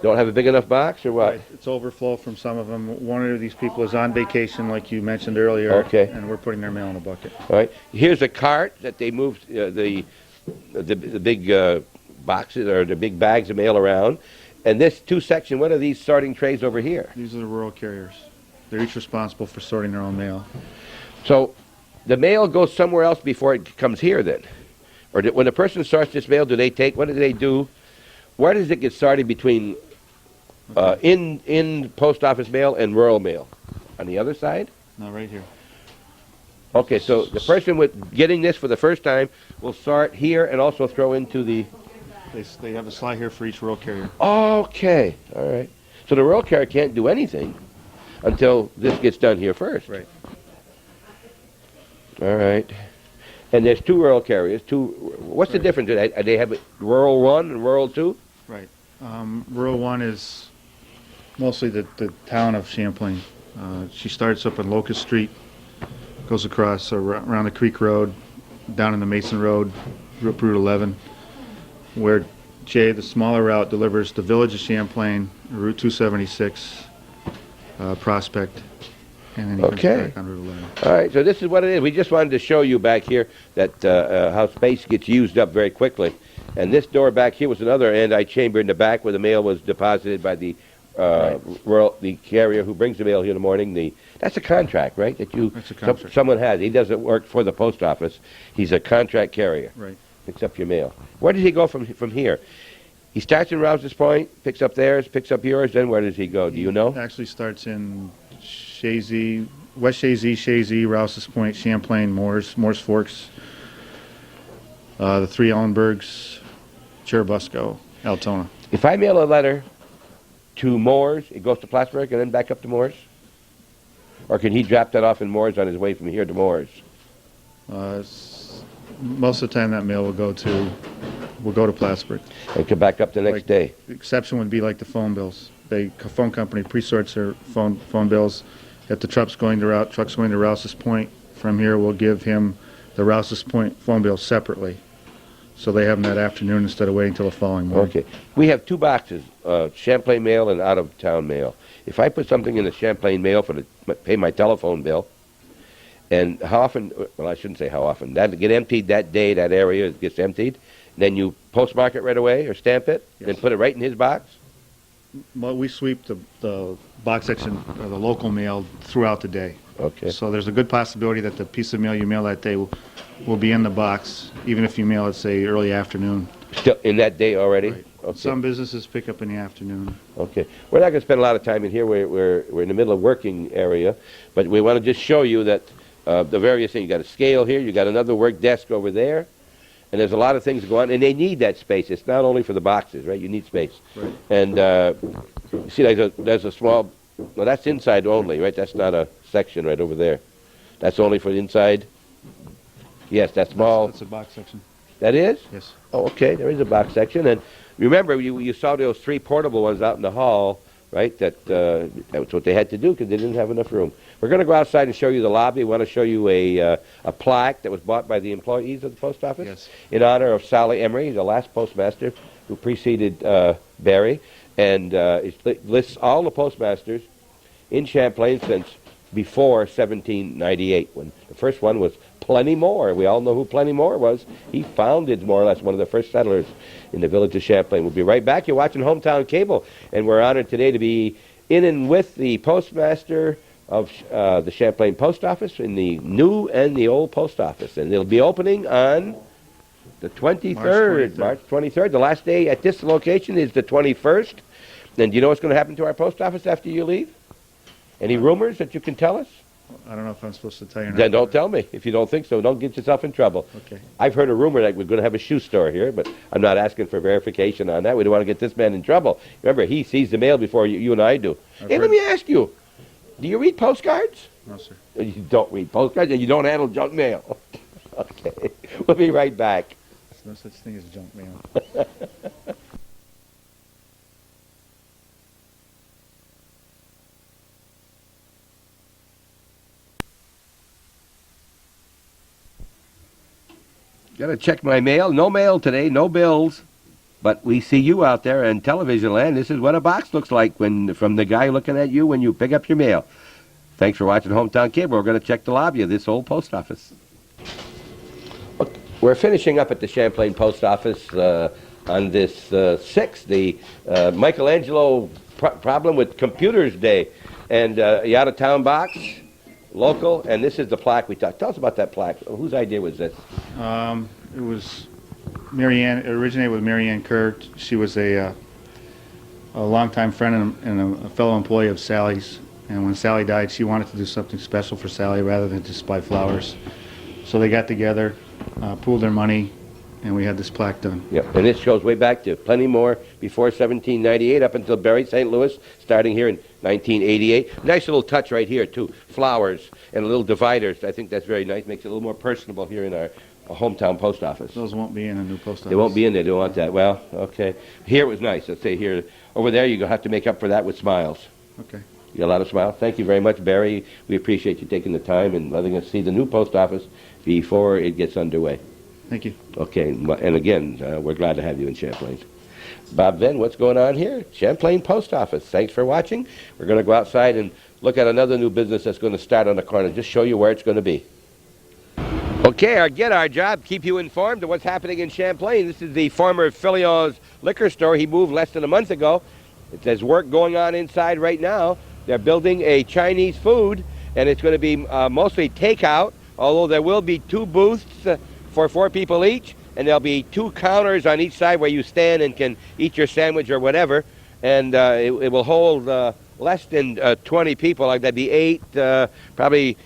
A: don't have a big enough box, or what?
B: Right. It's overflow from some of them. One of these people is on vacation, like you mentioned earlier.
A: Okay.
B: And we're putting their mail in a bucket.
A: All right. Here's a cart that they moved the big boxes or the big bags of mail around. And this two-section, what are these sorting trays over here?
B: These are the rural carriers. They're each responsible for sorting their own mail.
A: So the mail goes somewhere else before it comes here then? Or when a person sorts this mail, do they take, what do they do? Where does it get sorted between in post office mail and rural mail? On the other side?
B: No, right here.
A: Okay, so the person with getting this for the first time will sort here and also throw into the...
B: They have a slot here for each rural carrier.
A: Okay, all right. So the rural carrier can't do anything until this gets done here first.
B: Right.
A: All right. And there's two rural carriers. What's the
B: Right.
A: difference? They have rural 1 and rural 2?
B: Right. Rural 1 is mostly the town of Champlain. She starts up on Locust Street, goes across around the Creek Road, down in the Mason Road, Route 11, where Jay, the smaller route, delivers the village of Champlain, Route 276, Prospect, and then he comes
A: Okay.
B: back on Route 11.
A: All right, so this is what it is. We just wanted to show you back here that how space gets used up very quickly. And this door back here was another anti-chamber in the back where the mail was deposited by the the carrier who brings the mail here in the morning. That's a contract, right? That's
B: a contract.
A: Someone has. He doesn't work for the post office. He's a contract carrier.
B: Right.
A: Picks up your mail. Where does he go from here? He starts in Rouse's Point, picks up theirs, picks up yours. Then where does he go? Do you know?
B: It actually starts in Shazy, West Shazy, Rouse's Point, Champlain, Moores Forks, the three Ellenbergs, Cherubusco, Altona.
A: If I mail a letter to Moores, it goes to Plattsburgh and then back up to Moores? Or can he drop that off in Moores on his way from here to Moores?
B: Most of the time that mail will go to Plattsburgh.
A: And come back up the next day?
B: The exception would be like the phone bills. The phone company pre-sorts their phone bills. If the truck's going to Rouse's Point, from here we'll give him the Rouse's Point phone bill separately. So they have them that afternoon instead of waiting till the following morning.
A: Okay. We have two boxes, Champlain mail and out-of-town mail. If I put something in the Champlain mail pay my telephone bill, and how often, well, I shouldn't say how often, that get emptied that day, that area gets emptied, then you postmark it right away or stamp it,
B: Yes.
A: and put it right in his box?
B: Well, we sweep the box section, or the local mail, throughout the day.
A: Okay.
B: So there's a good possibility that the piece of mail you mail that day will be in the box, even if you mail it, say, early afternoon.
A: Still in that day already?
B: Right.
A: Okay.
B: Some businesses pick up in the afternoon.
A: Okay. We're not going to spend a lot of time in here. We're in the middle of working area, but we want to just show you that the various things. You got a scale here. You got another work desk over there, and there's a lot of things going on, and they need that space. It's not only for the boxes, right? You need space.
B: Right.
A: And you see, there's a small Well, that's inside only, right? That's not a section right over there. That's only for the inside? Yes, that's small.
B: That's a box section.
A: That is?
B: Yes.
A: Oh, okay. There is a box section. And remember, you saw those 3 portable ones out in the hall, right? That's what they had to do because they didn't have enough room. We're going to go outside and show you the lobby. We want to show you a plaque that was bought by the employees of the post office.
B: Yes.
A: In honor of Sally Emery, the last postmaster who preceded Barry. And it lists all the postmasters in Champlain since before 1798, when the first one was Plenty Moore. We all know who Plenty Moore was. He founded, more or less, one of the first settlers in the village of Champlain. We'll be right back. You're watching Hometown Cable, and we're honored today to be in and with the postmaster of the Champlain Post Office in the new and the old post office. And it'll be opening on the 23rd, March 23rd. The last day at this location is the 21st. And do you know what's going to happen to our post office after you leave? Any rumors that you can tell us?
B: I don't know if I'm supposed to tell you or not.
A: Then don't tell me. If you don't think so, don't get yourself in trouble.
B: Okay.
A: I've heard a rumor that we're going to have a shoe store here, but I'm not asking for verification on that. We don't want to get this man in trouble. Remember, he sees the mail before you and I do. Hey, let me ask you, do you read postcards?
B: No, sir.
A: You don't read postcards, and you don't handle junk mail. Okay. We'll be right back.
B: There's no such thing as junk mail.
A: Got to check my mail. No mail today, no bills. But we see you out there in television land. This is what a box looks like from the guy looking at you when you pick up your mail. Thanks for watching Hometown Cable. We're going to check the lobby of this old post office. We're finishing up at the Champlain Post Office on this 6th, the Michelangelo problem with Computers Day. And the out-of-town box, local, and this is the plaque we talked. Tell us about that plaque. Whose idea was this?
B: It was Marianne. It originated with Marianne Kerr. She was a longtime friend and a fellow employee of Sally's. And when Sally died, she wanted to do something special for Sally rather than just buy flowers. So they got together, pooled their money, and we had this plaque done.
A: Yep, and this goes way back to Plenty Moore before 1798 up until Barry St. Louis, starting here in 1988. Nice little touch right here, too. Flowers and little dividers. I think that's very nice. Makes it a little more personable here in our hometown post office.
B: Those won't be in a new post office.
A: They won't be in there. They don't want that. Well, okay. Here it was nice. Let's say here. Over there, you're going to have to make up for that with smiles.
B: Okay.
A: You got a lot of smiles. Thank you very much, Barry. We appreciate you taking the time and letting us see the new post office before it gets underway.
B: Thank you.
A: Okay, and again, we're glad to have you in Champlain. Bob Venn, what's going on here? Champlain Post Office. Thanks for watching. We're going to go outside and look at another new business that's going to start on the corner. Just show you where it's going to be. Okay, again, our job, keep you informed of what's happening in Champlain. This is the former Filion's liquor store. He moved less than a month ago. There's work going on inside right now. They're building a Chinese food, and it's going to be mostly takeout, although there will be 2 booths for 4 people each, and there'll be 2 counters on each side where you stand and can eat your sandwich or whatever, and it will hold less than 20 people. Like that'd be 8, probably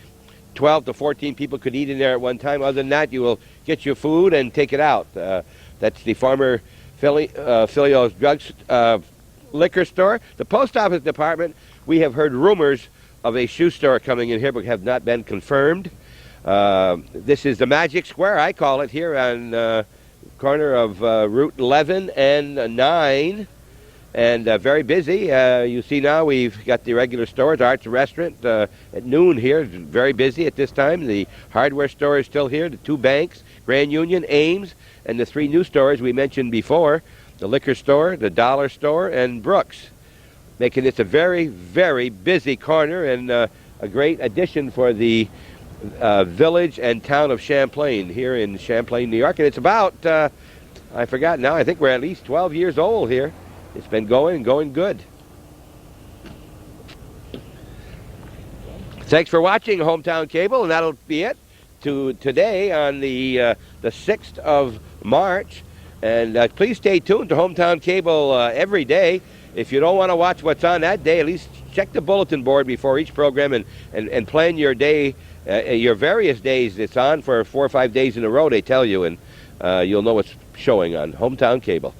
A: 12 to 14 people could eat in there at one time. Other than that, you will get your food and take it out. That's the former Filio's liquor store. The post office department, we have heard rumors of a shoe store coming in here, but have not been confirmed. This is the Magic Square, I call it, here on corner of Route 11 and 9, and very busy. You see now we've got the regular stores, Arts Restaurant at noon here, very busy at this time. The hardware store is still here, the 2 banks, Grand Union, Ames, and the 3 new stores we mentioned before, the liquor store, the dollar store, and Brooks, making this a very, very busy corner and a great addition for the village and town of Champlain here in Champlain, New York. And it's about, I forgot now, I think we're at least 12 years old here. It's been going good. Thanks for watching Hometown Cable, and that'll be it today on the 6th of March. And please stay tuned to Hometown Cable every day. If you don't want to watch what's on that day, at least check the bulletin board before each program and plan your day, your various days it's on for 4 or 5 days in a row, they tell you, and you'll know what's showing on Hometown Cable.